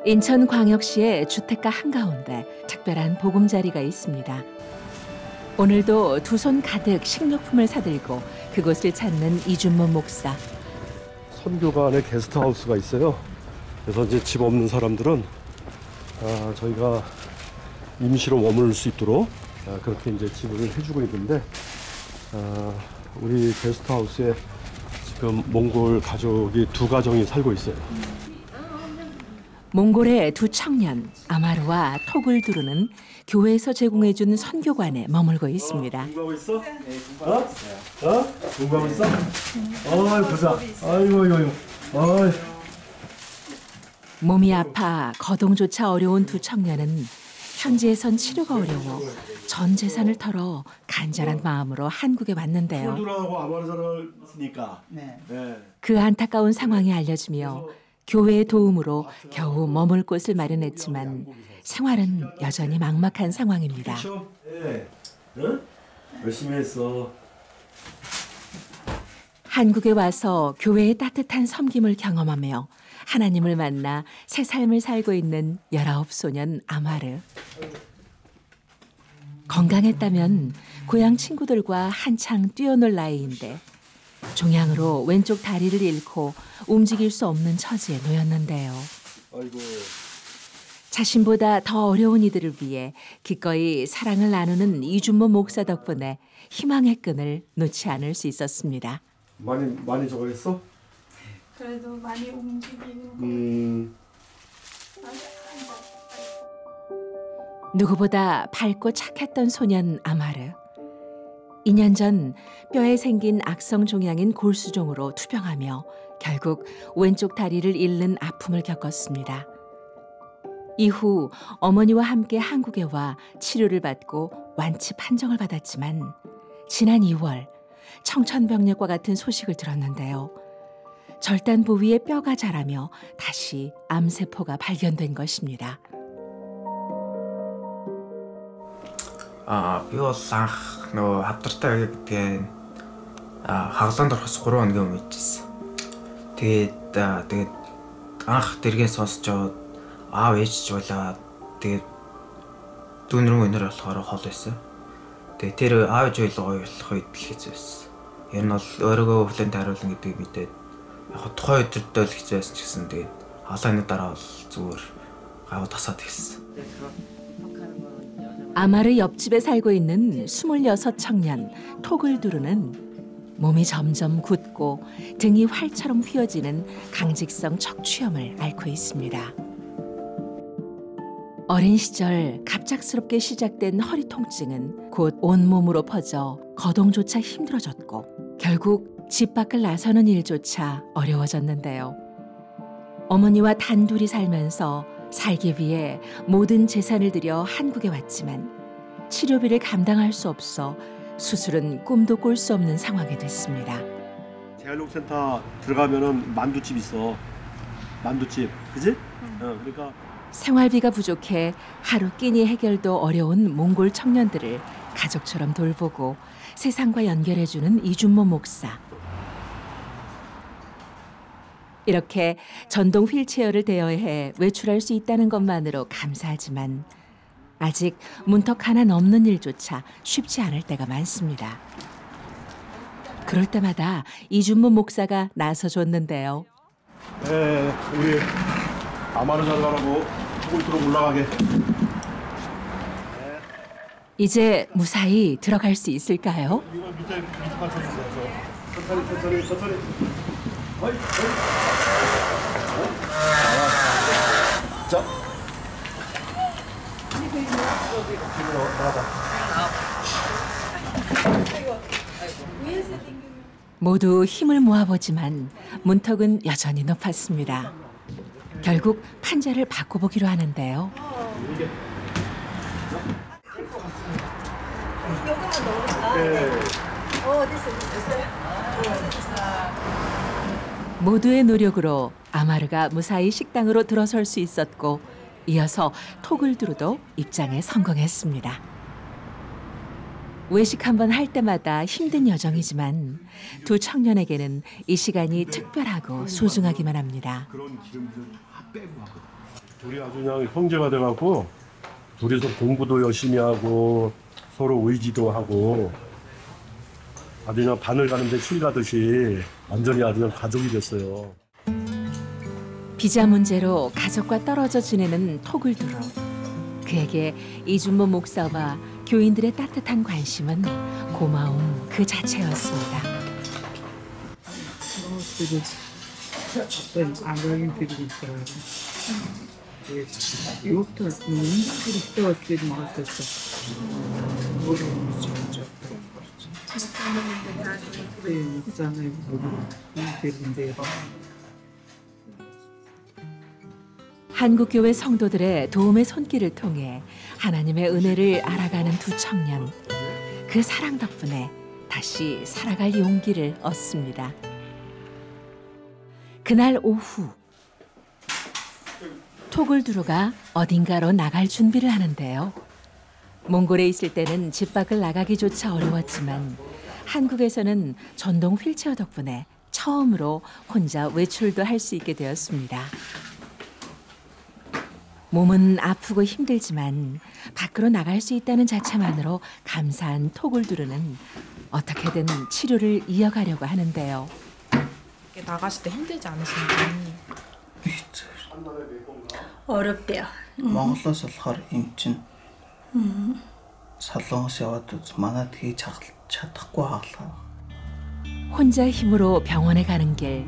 인천광역시의 주택가 한가운데 특별한 보금자리가 있습니다. 오늘도 두 손 가득 식료품을 사들고 그곳을 찾는 이준모 목사. 선교가 안에 게스트하우스가 있어요. 그래서 이제 집 없는 사람들은 저희가 임시로 머물 수 있도록 그렇게 이제 집을 해주고 있는데 우리 게스트하우스에 지금 몽골 가족이 두 가정이 살고 있어요. 몽골의 두 청년 아마르와 토글두르는 교회에서 제공해준 선교관에 머물고 있습니다. 공부하고 있어? 네, 공부하고 있어요. 공부하고 있어? 보자. 아이고. 몸이 아파 거동조차 어려운 두 청년은 현지에선 치료가 어려워 전 재산을 털어 간절한 마음으로 한국에 왔는데요. 토글두르하고 아마르를 쓰니까. 그 안타까운 상황이 알려지며 교회의 도움으로 겨우 머물 곳을 마련했지만 생활은 여전히 막막한 상황입니다. 네. 응? 열심히 했어. 한국에 와서 교회의 따뜻한 섬김을 경험하며 하나님을 만나 새 삶을 살고 있는 19소년 아마르. 건강했다면 고향 친구들과 한창 뛰어놀 나이인데 종양으로 왼쪽 다리를 잃고 움직일 수 없는 처지에 놓였는데요. 아이고. 자신보다 더 어려운 이들을 위해 기꺼이 사랑을 나누는 이준모 목사 덕분에 희망의 끈을 놓지 않을 수 있었습니다. 많이 저거 했어? 그래도 많이 움직이고. 누구보다 밝고 착했던 소년 아마르. 2년 전 뼈에 생긴 악성 종양인 골수종으로 투병하며 결국 왼쪽 다리를 잃는 아픔을 겪었습니다. 이후 어머니와 함께 한국에 와 치료를 받고 완치 판정을 받았지만 지난 2월 청천벽력과 같은 소식을 들었는데요. 절단 부위에 뼈가 자라며 다시 암세포가 발견된 것입니다. Би бол анх нөгөө хавдартай гэдэг хаглаанд орохоос 3 хоногийн өмнө ижсэн. Тэгээд анх дэргээ сонсож аваад аав ээжч болоо. Тэгээд дүүнрэн өнөр болохоор хол байсан. Тэгээд тэр аав ээж гоё болох үед л хэцүү байсан. Энэ бол өөрийгөө хүлээн харуулна гэдгийг мэдээд яг тухайн өдөртөө л хэцүү байсан ч гэсэн тэгээд халааны дараа бол зүгээр гав тасаад ирсэн. 아마르 옆집에 살고 있는 26 청년 토글두르는 몸이 점점 굳고 등이 활처럼 휘어지는 강직성 척추염을 앓고 있습니다. 어린 시절 갑작스럽게 시작된 허리 통증은 곧 온몸으로 퍼져 거동조차 힘들어졌고 결국 집 밖을 나서는 일조차 어려워졌는데요. 어머니와 단둘이 살면서 살기 위해 모든 재산을 들여 한국에 왔지만 치료비를 감당할 수 없어 수술은 꿈도 꿀 수 없는 상황이 됐습니다. 재활용센터 들어가면은 만두집 있어. 만두집, 그지? 그러니까 생활비가 부족해 하루 끼니 해결도 어려운 몽골 청년들을 가족처럼 돌보고 세상과 연결해주는 이준모 목사. 이렇게 전동 휠체어를 대여해 외출할 수 있다는 것만으로 감사하지만 아직 문턱 하나 넘는 일조차 쉽지 않을 때가 많습니다. 그럴 때마다 이준모 목사가 나서줬는데요. 네, 우리 아마르 잘라라고 토글두르 올라가게. 이제 무사히 들어갈 수 있을까요? 이거 밑에까지 있어서 천천히. 자. 모두 힘을 모아보지만 문턱은 여전히 높았습니다. 결국 판자를 바꿔보기로 하는데요. 모두의 노력으로 아마르가 무사히 식당으로 들어설 수 있었고 이어서 토글두르도 입장에 성공했습니다. 외식 한번 할 때마다 힘든 여정이지만 두 청년에게는 이 시간이 특별하고 소중하기만 합니다. 그런 기름들 다 빼고 하거든. 둘이 아주 그냥 형제가 돼갖고 둘이서 공부도 열심히 하고 서로 의지도 하고 아주 그냥 바늘 가는데 실 가듯이 완전히 아주 그냥 가족이 됐어요. 비자 문제로 가족과 떨어져 지내는 토굴두루. 그에게 이준모 목사와 교인들의 따뜻한 관심은 고마움 그 자체였습니다. 한국교회 성도들의 도움의 손길을 통해 하나님의 은혜를 알아가는 두 청년. 그 사랑 덕분에 다시 살아갈 용기를 얻습니다. 그날 오후 토굴두루가 어딘가로 나갈 준비를 하는데요. 몽골에 있을 때는 집 밖을 나가기조차 어려웠지만 한국에서는 전동 휠체어 덕분에 처음으로 혼자 외출도 할 수 있게 되었습니다. 몸은 아프고 힘들지만 밖으로 나갈 수 있다는 자체만으로 감사한 토굴두루는 어떻게든 치료를 이어가려고 하는데요. 나가실 때 힘들지 않으신지? 어렵대요. Монголоос болохоор эм чин Солонгос яваад манад хийж чадахгүй хаалгаа. 혼자 힘으로 병원에 가는 길.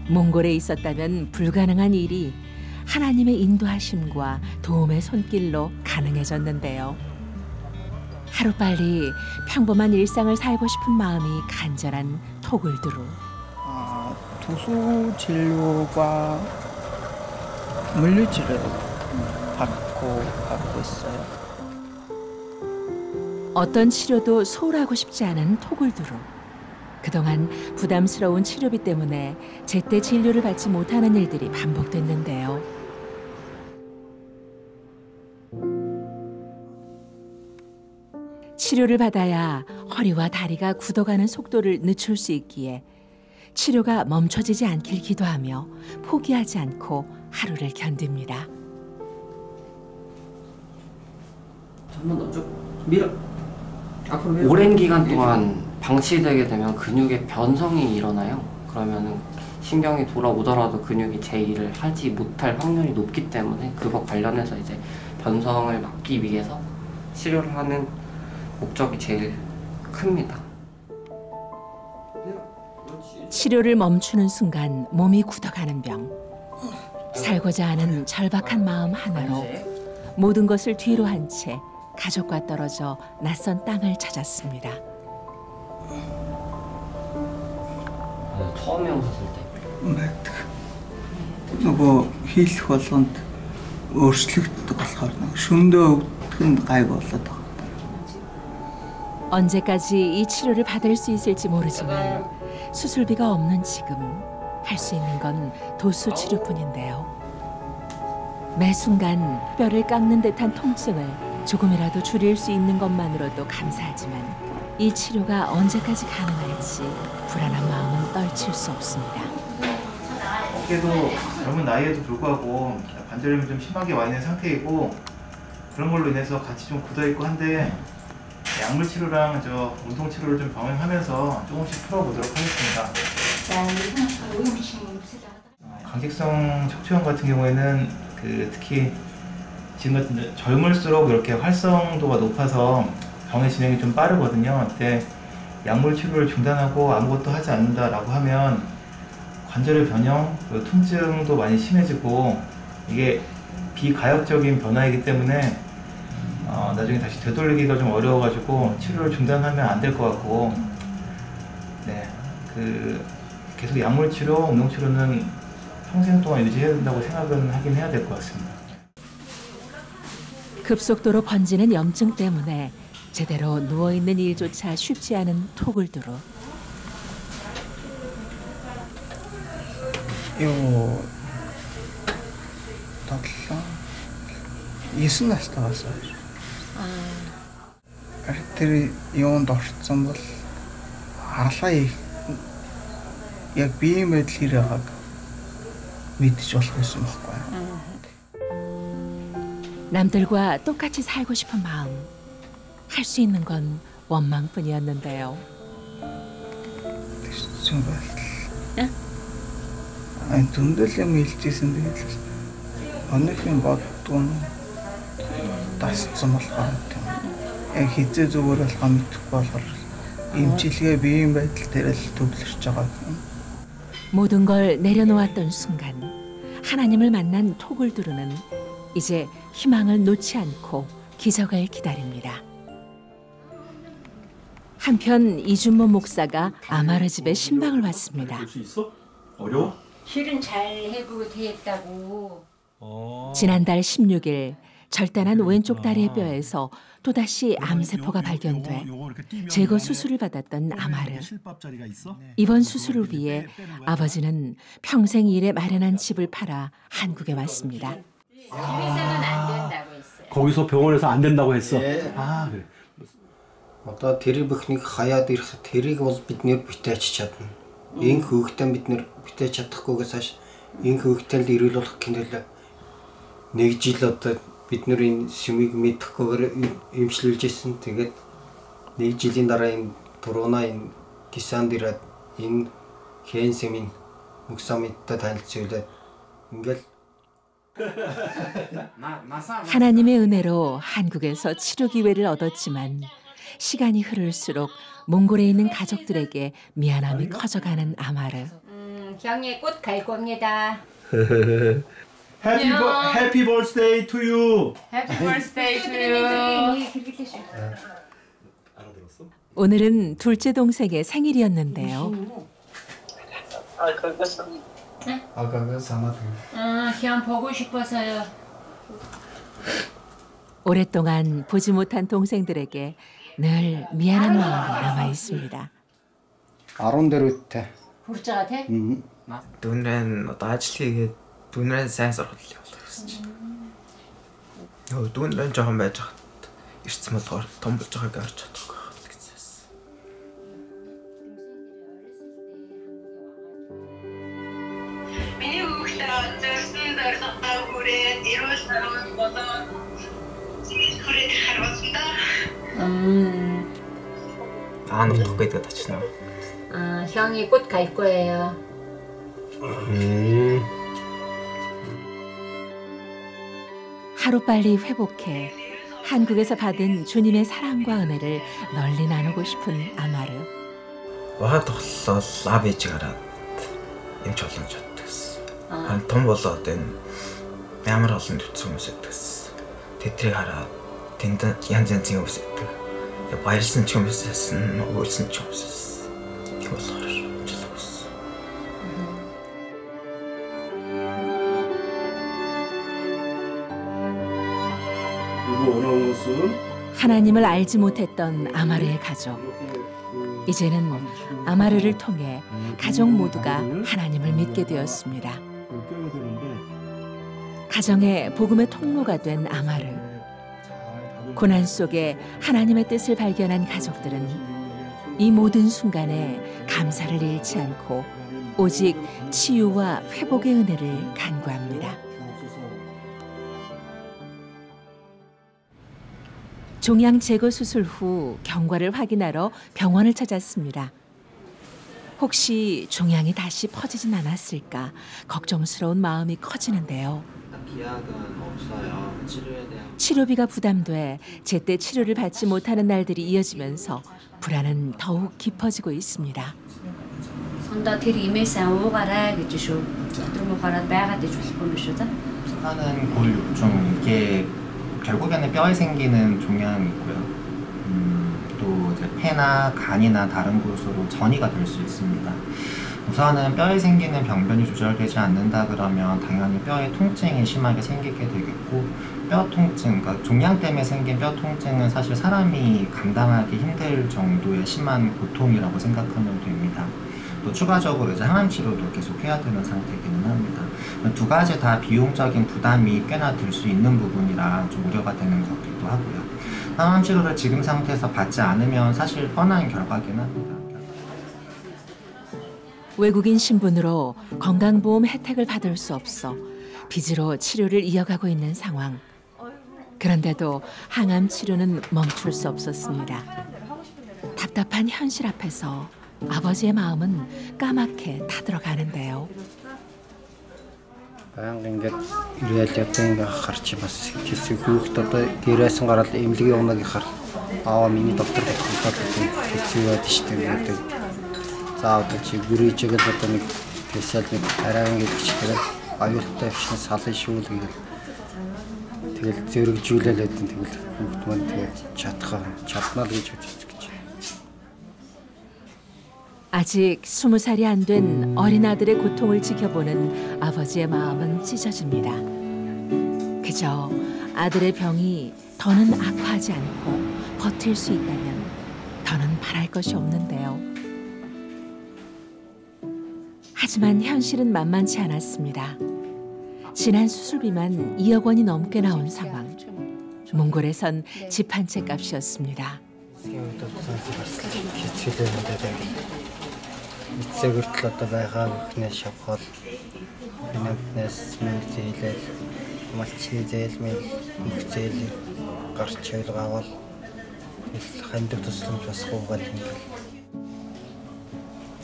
몽골에 있었다면 불가능한 일이 하나님의 인도하심과 도움의 손길로 가능해졌는데요. 하루빨리 평범한 일상을 살고 싶은 마음이 간절한 토굴두루. 투수 진료와 물리치료를 받고 있어요. 어떤 치료도 소홀하고 싶지 않은 토굴두루. 그동안 부담스러운 치료비 때문에 제때 진료를 받지 못하는 일들이 반복됐는데요. 치료를 받아야 허리와 다리가 굳어가는 속도를 늦출 수 있기에 치료가 멈춰지지 않길 기도하며 포기하지 않고 하루를 견딥니다. 한번 더 쭉 밀어. 앞으로 밀어. 오랜 기간 동안 방치되게 되면 근육의 변성이 일어나요. 그러면은 신경이 돌아오더라도 근육이 제 일을 하지 못할 확률이 높기 때문에 그거 관련해서 이제 변성을 막기 위해서 치료를 하는 목적이 제일 큽니다. 치료를 멈추는 순간 몸이 굳어가는 병. 살고자 하는 절박한 마음 하나로 모든 것을 뒤로 한 채 가족과 떨어져 낯선 땅을 찾았습니다. 처음에 오셨을 때 Мэддэг. Нөгөө хийх болгонд өөрчлөгддөг болохоор шөндөө өвдөх нь гайг болоод байгаа. 언제까지 이 치료를 받을 수 있을지 모르지만 수술비가 없는 지금 할 수 있는 건 도수 치료뿐인데요. 매 순간 뼈를 깎는 듯한 통증을 조금이라도 줄일 수 있는 것만으로도 감사하지만 이 치료가 언제까지 가능할지 불안한 마음은 떨칠 수 없습니다. 어깨도 젊은 나이에도 불구하고 관절염이 좀 심하게 와 있는 상태이고 그런 걸로 인해서 같이 좀 굳어있고 한데 약물 치료랑 운동 치료를 좀 병행하면서 조금씩 풀어보도록 하겠습니다. 강직성 척추염 같은 경우에는 특히 지금 같은 젊을수록 이렇게 활성도가 높아서 병의 진행이 좀 빠르거든요. 그때 약물 치료를 중단하고 아무것도 하지 않는다라고 하면 관절의 변형, 통증도 많이 심해지고 이게 비가역적인 변화이기 때문에 나중에 다시 되돌리기가 좀 어려워가지고 치료를 중단하면 안 될 것 같고, 네, 계속 약물 치료, 운동 치료는 평생 동안 유지해야 된다고 생각은 하긴 해야 될 것 같습니다. 급속도로 번지는 염증 때문에 제대로 누워있는 일조차 쉽지 않은 토굴두루. Юу тоглоо 9 настайгаас хойш. Тэр юунд орцсон бол хаалгаа яг биеийн байдал хэрэг байгааг мэдчих болох байсан байхгүй. 남들과 똑같이 살고 싶은 마음. 할 수 있는 건 원망뿐이었는데요. 아니 둔들림 일지сэн тэгэл өнөөхийн боддгоо тасцсан болохоор яг хизээ зүгээр болохоо мэдэхгүй болохоор имчилгээ биеийн байдал дээр л төвлөрч байгаа. 모든 걸 내려놓았던 순간 하나님을 만난 톡을 두르는 이제 희망을 놓지 않고 기적을 기다립니다. 한편 이준모 목사가 아마르 집에 신방을 왔습니다. 볼 수 있어? 어려워? 실은 잘 해보고 되었다고. 지난달 16일 절단한 왼쪽 다리의 뼈에서 또다시 암세포가 발견돼 제거 수술을 받았던 아마르. 이번 수술을 위해 아버지는 평생 일에 마련한 집을 팔아 한국에 왔습니다. 집에서는 안 된다고 했어요. 거기서 병원에서 안 된다고 했어? 예. 아 그래. Одоо тэр бүхнийг хаяад ирэх тэрийг бол бид нэр бүтээч чадна. Энэ хөөгтөө бид нэр бүтээж чадахгүйгээс хойш энэ хөөгтэй л ирүүл болох гэнээл нэг жил одоо бид нэр энэ сүмийг мэдэхгүйгээр эмчилүүлж ирсэн. Тэгээд нэг жилийн дараа энэ турууна энэ гисанд ирээд энэ хэн сэмин муксамиттай танилцуулаад ингээл 하나님의 은혜로 한국에서 치료 기회를 얻었지만 시간이 흐를수록 몽골에 있는 가족들에게 미안함이 커져가는 아마르. 형의 꽃 갈 겁니다. Happy birthday to you. Happy birthday to you. 오늘은 둘째 동생의 생일이었는데요. 아까 사마드. 형 보고 싶어서요. 오랫동안 보지 못한 동생들에게 늘 미안한 마음이 남아 있습니다. 14-тэй. хүрч байгаа тий? Дүүнрэн одоо ажил хийгээд дүүнрэн сайн сургууль явуулах гэсэн чинь. Дүүнрэн жоохон байж хат ирсэн болохоор том болж байгааг харж чадахгүй байна гэсэн. Миний хүүхдээ зөрсөн дөрсөөр хүрээд ирүүл сарвал болоод зинэл хүрээд харвасан да. 아는 덕에 다 치나. 형이 곧 갈 거예요. 하루빨리 회복해 한국에서 받은 주님의 사랑과 은혜를 널리 나누고 싶은 아마르. Ваа тоглол лав ээж гараад эмч боломж чаддагс. Том болоод энэ ямар олон төцсөн хүмүүс гэдэгс. Тэдрийг хараад тэнд янз янзын хүмүүс гэдэг. Баярлсан ч хүмүүсээс нь өгүүлсэн ч хүмүүсээс. Тийм болохоор жолоос. 하나님을 알지 못했던 아마르의 가족. 이제는 아마르를 통해 가족 모두가 하나님을 믿게 되었습니다. 가정의 복음의 통로가 된 아마르. 고난 속에 하나님의 뜻을 발견한 가족들은 이 모든 순간에 감사를 잃지 않고 오직 치유와 회복의 은혜를 간구합니다. 종양 제거 수술 후 경과를 확인하러 병원을 찾았습니다. 혹시 종양이 다시 퍼지진 않았을까 걱정스러운 마음이 커지는데요. 기약은 없어요. 치료에 대한 치료비가 부담돼 제때 치료를 받지 못하는 날들이 이어지면서 불안은 더욱 깊어지고 있습니다. 선다 тэр имээсээ уугаарай гэж шүү. өдөр муу гараад байгаад иж болохгүй юм шүү. 하는 골 요청 이게 결국에는 뼈에 생기는 종양이고요. 또 이제 폐나 간이나 다른 곳으로 전이가 될 수 있습니다. 우선은 뼈에 생기는 병변이 조절되지 않는다 그러면 당연히 뼈에 통증이 심하게 생기게 되겠고, 뼈 통증, 그러니까 종양 때문에 생긴 뼈 통증은 사실 사람이 감당하기 힘들 정도의 심한 고통이라고 생각하면 됩니다. 또 추가적으로 이제 항암 치료도 계속 해야 되는 상태이기는 합니다. 두 가지 다 비용적인 부담이 꽤나 들 수 있는 부분이라 좀 우려가 되는 것 같기도 하고요. 항암 치료를 지금 상태에서 받지 않으면 사실 뻔한 결과긴 합니다. 외국인 신분으로 건강보험 혜택을 받을 수 없어 빚으로 치료를 이어가고 있는 상황. 그런데도 항암 치료는 멈출 수 없었습니다. 답답한 현실 앞에서 아버지의 마음은 까맣게 타들어가는데요. Баян ингээд ирээд явдаг ингээ харч бас хэсэг хүүхэд одоо гэрээсэн гараад эмнэлгийн унаг ихаар аа миний доктор хэлдэг хэцүү байд штеп гэдэг. За одоо чи гүрийжгээд одоо нэг тэсэл нэг арайг гэдэг чигээр аюултай бишнэ салын шүүл гэдэг. Тэгэл зөрөгжүүлээд байдэн тэгэл хүүхэд маань тэгээд чаднаа л гэж үздэг гэж. 아직 20살이 안 된 어린 아들의 고통을 지켜보는 아버지의 마음은 찢어집니다. 그저 아들의 병이 더는 악화하지 않고 버틸 수 있다면 더는 바랄 것이 없는데요. 하지만 현실은 만만치 않았습니다. 지난 수술비만 2억 원이 넘게 나온 상황. 몽골에선 집 한 채 값이었습니다. Эцэгэртэл одоо байгаа бүхнээс шавхаад бинэмтнээс мөнгө зээлэл малчны зээлмэл бүх зээл гарч ойлгоавал хандив тусламж бас хуугаад ингээл.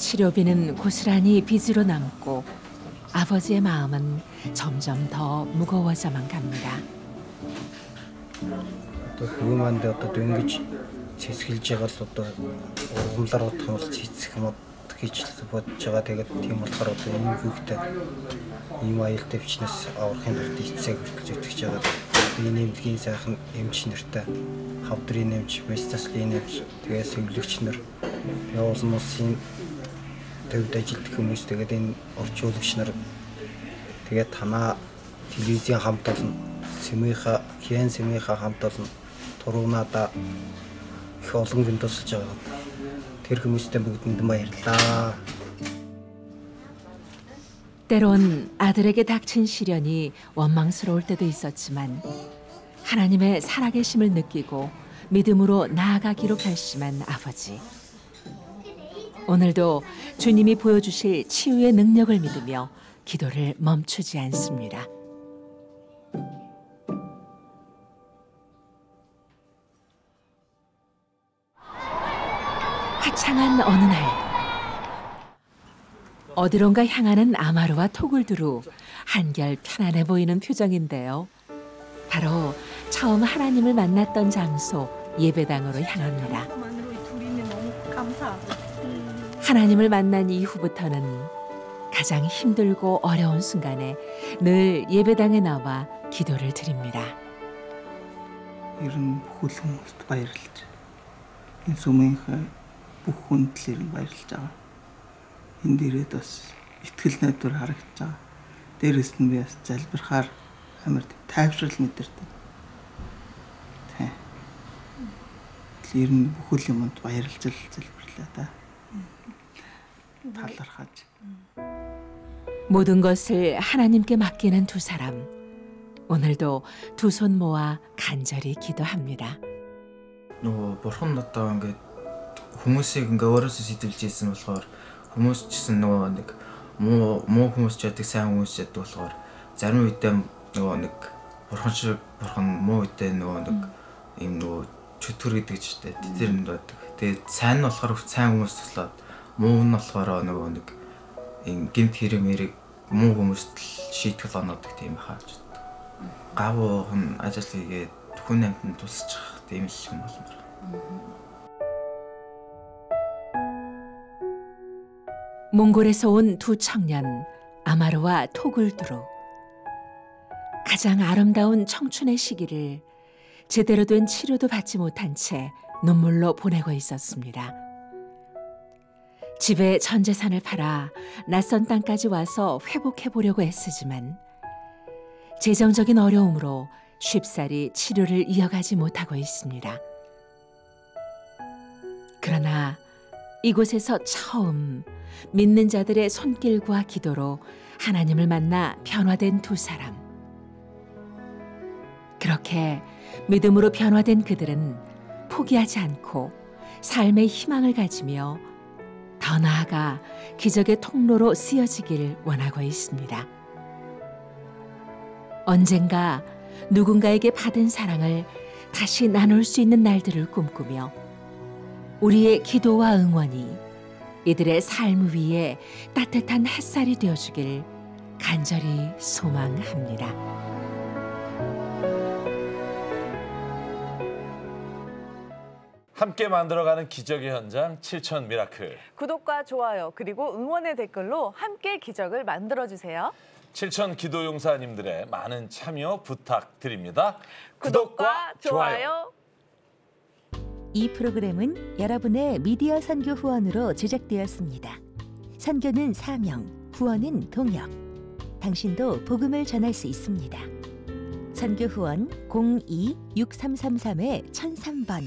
치료비는 고스란히 빚으로 남고 아버지의 마음은 점점 더 무거워져만 갑니다. Одоо хүмүүнд одоо дөнгөж цэцгэлж байгаа л одоо ургамлаар бодох бол цэцэх юм гэж бодож байгаа. Тэгээд тийм болохоор одоо ийм хүүхдээ ийм аюултай бичнээс аврахын тулд эцэг зүтгэж байгаа. Энэ эмнэлгийн сайхан эмч нартай хавдрын эмч, местаслын эмч, тэгээд сэвлэгч нар явуулсан улсын төвд ажилтг хүмүүс тэгээд энэ орчуулагч нар тэгээд танаа телевизийн хамт олон Семейха хамт олон тургунада их олон хүн тусалж байгаа. Тэр хүмүүстээ бүгдэнд баярлалаа. 때론 아들에게 닥친 시련이 원망스러울 때도 있었지만 하나님의 살아계심을 느끼고 믿음으로 나아가기로 결심한 아버지. 오늘도 주님이 보여주실 치유의 능력을 믿으며 기도를 멈추지 않습니다. 화창한 어느 날 어디론가 향하는 아마루와 토굴두루 한결 편안해 보이는 표정인데요. 바로 처음 하나님을 만났던 장소 예배당으로 향합니다. 하나님을 만난 이후부터는 가장 힘들고 어려운 순간에 늘 예배당에 나와 기도를 드립니다. 이런 бүхэл хүмүүст баярлаж. Энэ сүмийнхээ бүх хүндлээр баярлаж байгаа. Энд ирээд бас итгэл найдвар харагдаж байгаа. Дээрээс нь би бас залбирахаар амар тайвшрал мэдэрдэг. Тэ. Тэр нь бүхэл юмд баярлж залбирлаа да. талархаж. 모든 것을 하나님께 맡기는 두 사람. 오늘도 두 손 모아 간절히 기도합니다. нөгөө бурхан одоо ингээд хүмүүсийг ингээ өөрөөсөө сэтэлж ийсэн болохоор хүмүүс ч гэсэн нөгөө нэг муу хүмүүс ч яадаг сайн хүмүүс ч яадаг болохоор зарим үедээ нөгөө нэг бурхан муу үедээ нөгөө нэг юм нөгөө чөтгөр гэдэг ч гэдэг тэр юмд байдаг. Тэгээд сайн нь болохоор сайн хүмүүс туслаад муу нь болохоор нөгөө нэг ин гэмт хэрэг муу хүмүүст шийтгэл оноодаг тийм хааж. Гавуухан ажил хийгээд хүн амьтанд тусчих тийм л юм болмоор. 몽골에서 온 두 청년 아마루와 토굴두루. 가장 아름다운 청춘의 시기를 제대로 된 치료도 받지 못한 채 눈물로 보내고 있었습니다. 집에 전 재산을 팔아 낯선 땅까지 와서 회복해보려고 애쓰지만 재정적인 어려움으로 쉽사리 치료를 이어가지 못하고 있습니다. 그러나 이곳에서 처음 믿는 자들의 손길과 기도로 하나님을 만나 변화된 두 사람. 그렇게 믿음으로 변화된 그들은 포기하지 않고 삶의 희망을 가지며 더 나아가 기적의 통로로 쓰여지길 원하고 있습니다. 언젠가 누군가에게 받은 사랑을 다시 나눌 수 있는 날들을 꿈꾸며 우리의 기도와 응원이 이들의 삶 위에 따뜻한 햇살이 되어주길 간절히 소망합니다. 함께 만들어가는 기적의 현장 7천 미라클. 구독과 좋아요 그리고 응원의 댓글로 함께 기적을 만들어주세요. 7천 기도용사님들의 많은 참여 부탁드립니다. 구독과 좋아요. 이 프로그램은 여러분의 미디어 선교 후원으로 제작되었습니다. 선교는 사명, 후원은 동역. 당신도 복음을 전할 수 있습니다. 선교 후원 02-6333-1003번.